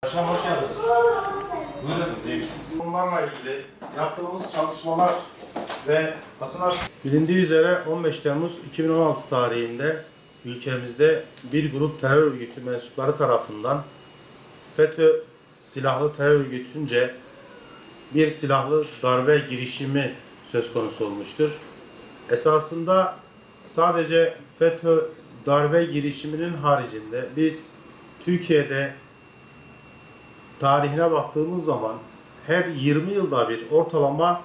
Başkanım hoş geldiniz. Buyurun, iyi misiniz? Bunlarla ilgili yaptığımız çalışmalar ve bilindiği üzere 15 Temmuz 2016 tarihinde ülkemizde bir grup terör örgütü mensupları tarafından FETÖ silahlı terör örgütünce bir silahlı darbe girişimi söz konusu olmuştur. Esasında sadece FETÖ darbe girişiminin haricinde biz Türkiye'de tarihine baktığımız zaman her 20 yılda bir ortalama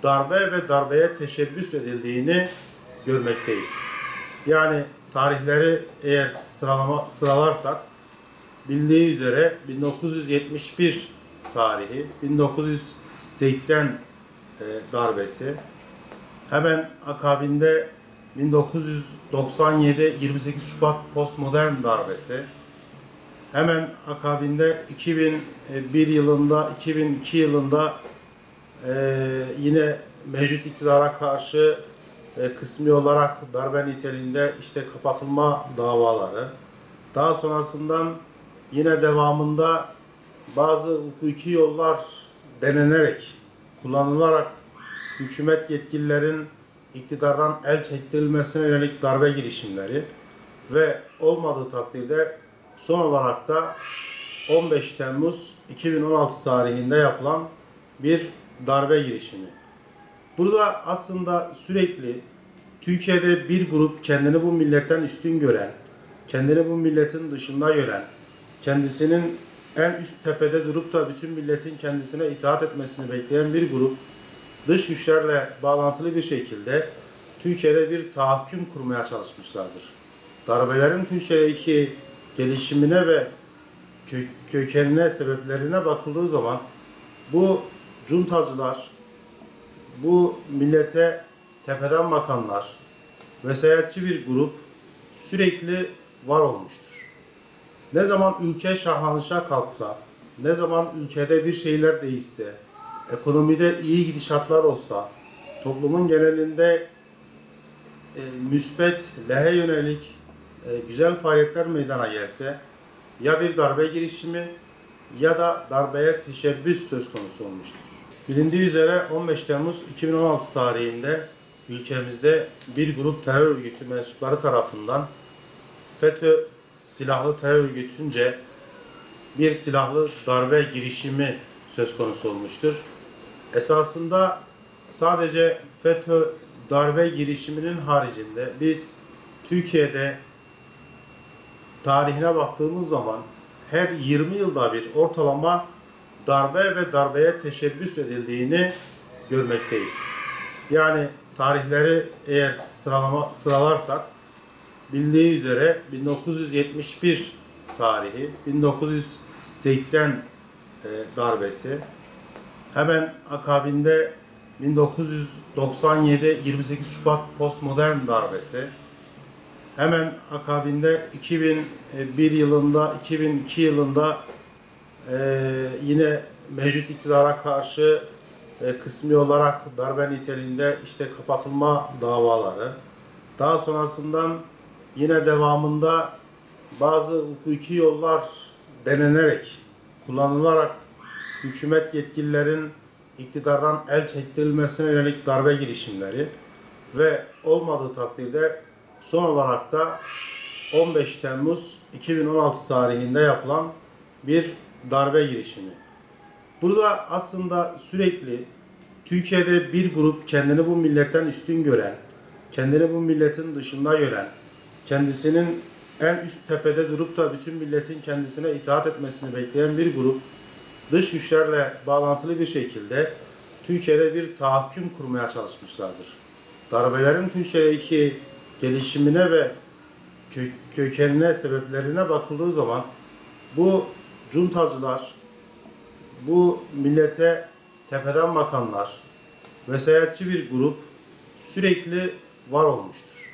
darbe ve darbeye teşebbüs edildiğini görmekteyiz. Yani tarihleri eğer sıralarsak bildiği üzere 1971 tarihi, 1980 darbesi, hemen akabinde 1997 28 Şubat postmodern darbesi, hemen akabinde 2001 yılında, 2002 yılında yine mevcut iktidara karşı kısmi olarak darbe niteliğinde kapatılma davaları. Daha sonrasından yine devamında bazı hukuki yollar denenerek, kullanılarak hükümet yetkililerin iktidardan el çektirilmesine yönelik darbe girişimleri ve olmadığı takdirde son olarak da 15 Temmuz 2016 tarihinde yapılan bir darbe girişimi. Burada aslında sürekli Türkiye'de bir grup kendini bu milletten üstün gören, kendini bu milletin dışında gören, kendisinin en üst tepede durup da bütün milletin kendisine itaat etmesini bekleyen bir grup, dış güçlerle bağlantılı bir şekilde Türkiye'de bir tahakküm kurmaya çalışmışlardır. Darbelerin Türkiye'deki gelişimine ve kökenine, sebeplerine bakıldığı zaman bu cuntacılar, bu millete tepeden bakanlar, vesayetçi bir grup sürekli var olmuştur. Ne zaman ülke şahlanışa kalksa, ne zaman ülkede bir şeyler değişse, ekonomide iyi gidişatlar olsa, toplumun genelinde müspet, lehe yönelik güzel faaliyetler meydana gelse, ya bir darbe girişimi ya da darbeye teşebbüs söz konusu olmuştur. Bilindiği üzere 15 Temmuz 2016 tarihinde ülkemizde bir grup terör örgütü mensupları tarafından FETÖ silahlı terör örgütünce bir silahlı darbe girişimi söz konusu olmuştur. Esasında sadece FETÖ darbe girişiminin haricinde biz Türkiye'de tarihine baktığımız zaman her 20 yılda bir ortalama darbe ve darbeye teşebbüs edildiğini görmekteyiz. Yani tarihleri eğer sıralarsak bildiği üzere 1971 tarihi, 1980 darbesi, hemen akabinde 1997 28 Şubat postmodern darbesi, hemen akabinde 2001 yılında, 2002 yılında yine mevcut iktidara karşı kısmi olarak darbe niteliğinde kapatılma davaları. Daha sonrasından yine devamında bazı hukuki yollar denenerek, kullanılarak hükümet yetkililerin iktidardan el çektirilmesine yönelik darbe girişimleri ve olmadığı takdirde son olarak da 15 Temmuz 2016 tarihinde yapılan bir darbe girişimi. Burada aslında sürekli Türkiye'de bir grup kendini bu milletten üstün gören, kendini bu milletin dışında gören, kendisinin en üst tepede durup da bütün milletin kendisine itaat etmesini bekleyen bir grup, dış güçlerle bağlantılı bir şekilde Türkiye'de bir tahakküm kurmaya çalışmışlardır. Darbelerin Türkiye'deki gelişimine ve kökenine, sebeplerine bakıldığı zaman bu cuntacılar, bu millete tepeden bakanlar, vesayetçi bir grup sürekli var olmuştur.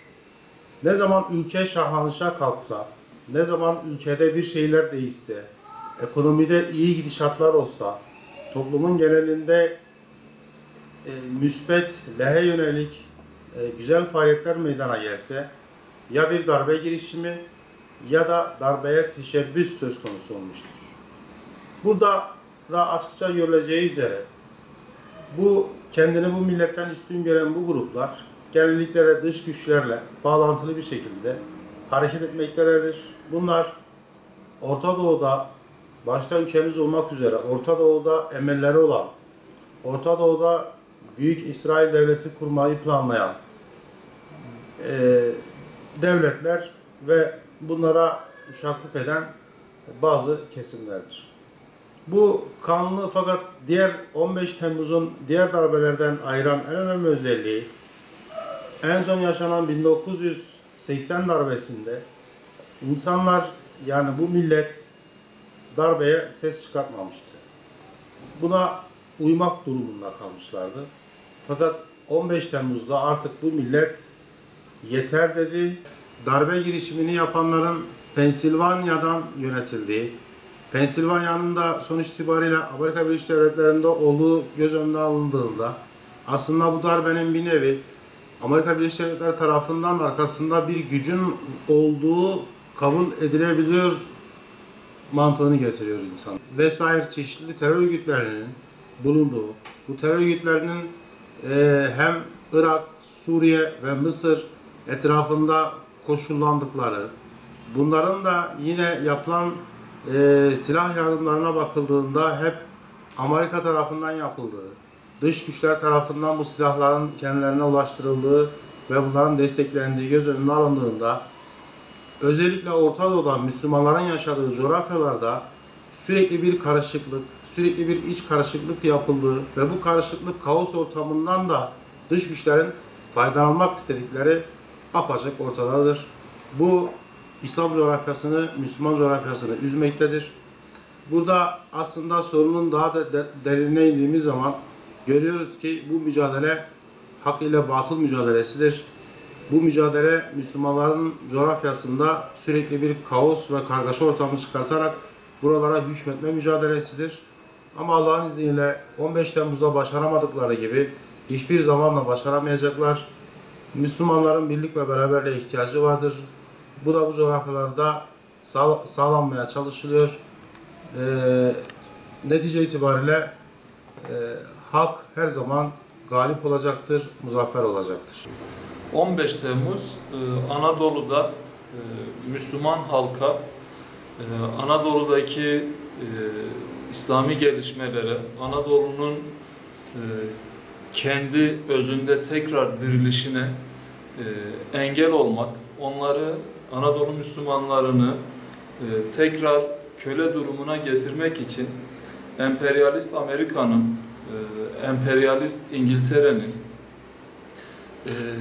Ne zaman ülke şahlanışa kalksa, ne zaman ülkede bir şeyler değişse, ekonomide iyi gidişatlar olsa, toplumun genelinde müspet, lehe yönelik güzel faaliyetler meydana gelse, ya bir darbe girişimi ya da darbeye teşebbüs söz konusu olmuştur. Burada da açıkça görüleceği üzere kendini bu milletten üstün gören bu gruplar genellikle de dış güçlerle bağlantılı bir şekilde hareket etmektedirler. Bunlar Orta Doğu'da başta ülkemiz olmak üzere Orta Doğu'da emelleri olan, Orta Doğu'da Büyük İsrail Devleti kurmayı planlayan devletler ve bunlara uşaklık eden bazı kesimlerdir. Bu kanlı fakat diğer 15 Temmuz'un diğer darbelerden ayıran en önemli özelliği en son yaşanan 1980 darbesinde insanlar yani bu millet darbeye ses çıkartmamıştı. Buna uymak durumunda kalmışlardı. Fakat 15 Temmuz'da artık bu millet yeter dedi. Darbe girişimini yapanların Pensilvanya'dan yönetildiği, Pensilvanya'nın da sonuç itibariyle Amerika Birleşik Devletleri'nde olduğu göz önüne alındığında aslında bu darbenin bir nevi Amerika Birleşik Devletleri tarafından arkasında bir gücün olduğu kabul edilebiliyor mantığını getiriyor insan. Vesaire çeşitli terör örgütlerinin bulunduğu, bu terör örgütlerinin hem Irak, Suriye ve Mısır etrafında koşullandıkları, bunların da yine yapılan silah yardımlarına bakıldığında hep Amerika tarafından yapıldığı, dış güçler tarafından bu silahların kendilerine ulaştırıldığı ve bunların desteklendiği göz önüne alındığında özellikle Orta Doğu'da Müslümanların yaşadığı coğrafyalarda sürekli bir karışıklık, sürekli bir iç karışıklık yapıldığı ve bu karışıklık kaos ortamından da dış güçlerin faydalanmak istedikleri apaçık ortadadır. Bu İslam coğrafyasını, Müslüman coğrafyasını üzmektedir. Burada aslında sorunun daha da derinine indiğimiz zaman görüyoruz ki bu mücadele hak ile batıl mücadelesidir. Bu mücadele Müslümanların coğrafyasında sürekli bir kaos ve kargaşa ortamı çıkartarak buralara hükmetme mücadelesidir. Ama Allah'ın izniyle 15 Temmuz'da başaramadıkları gibi hiçbir zaman da başaramayacaklar. Müslümanların birlik ve beraberliğe ihtiyacı vardır. Bu da bu coğrafyalarda sağlanmaya çalışılıyor. Netice itibariyle hak her zaman galip olacaktır, muzaffer olacaktır. 15 Temmuz Anadolu'da Müslüman halka Anadolu'daki İslami gelişmelere, Anadolu'nun kendi özünde tekrar dirilişine engel olmak, onları Anadolu Müslümanlarını tekrar köle durumuna getirmek için emperyalist Amerika'nın, emperyalist İngiltere'nin,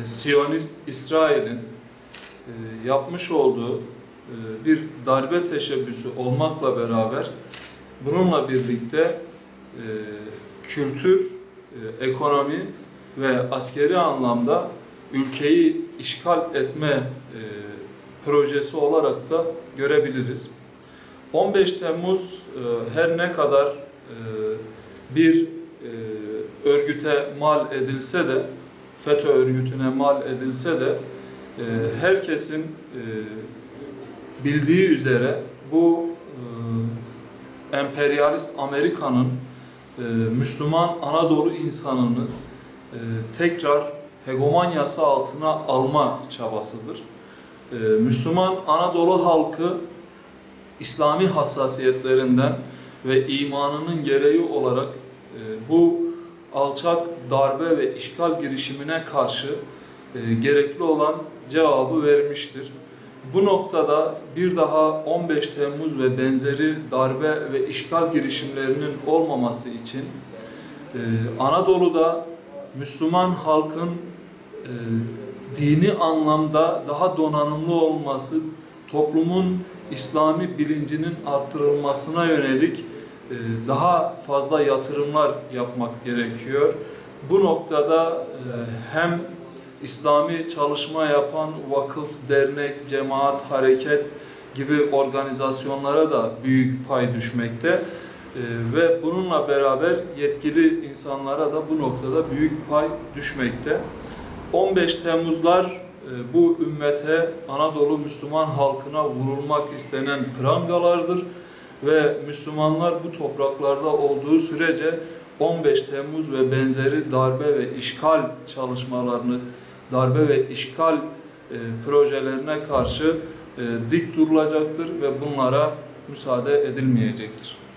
Siyonist İsrail'in yapmış olduğu bir darbe teşebbüsü olmakla beraber bununla birlikte kültür, ekonomi ve askeri anlamda ülkeyi işgal etme projesi olarak da görebiliriz. 15 Temmuz her ne kadar bir örgüte mal edilse de, FETÖ örgütüne mal edilse de herkesin bildiği üzere bu emperyalist Amerika'nın Müslüman Anadolu insanını tekrar hegemonyası altına alma çabasıdır. Müslüman Anadolu halkı İslami hassasiyetlerinden ve imanının gereği olarak bu alçak darbe ve işgal girişimine karşı gerekli olan cevabı vermiştir. Bu noktada bir daha 15 Temmuz ve benzeri darbe ve işgal girişimlerinin olmaması için Anadolu'da Müslüman halkın dini anlamda daha donanımlı olması, toplumun İslami bilincinin arttırılmasına yönelik daha fazla yatırımlar yapmak gerekiyor. Bu noktada hem İslami çalışma yapan vakıf, dernek, cemaat, hareket gibi organizasyonlara da büyük pay düşmekte ve bununla beraber yetkili insanlara da bu noktada büyük pay düşmekte. 15 Temmuzlar bu ümmete, Anadolu Müslüman halkına vurulmak istenen prangalardır ve Müslümanlar bu topraklarda olduğu sürece 15 Temmuz ve benzeri darbe ve işgal çalışmalarını, darbe ve işgal projelerine karşı dik durulacaktır ve bunlara müsaade edilmeyecektir.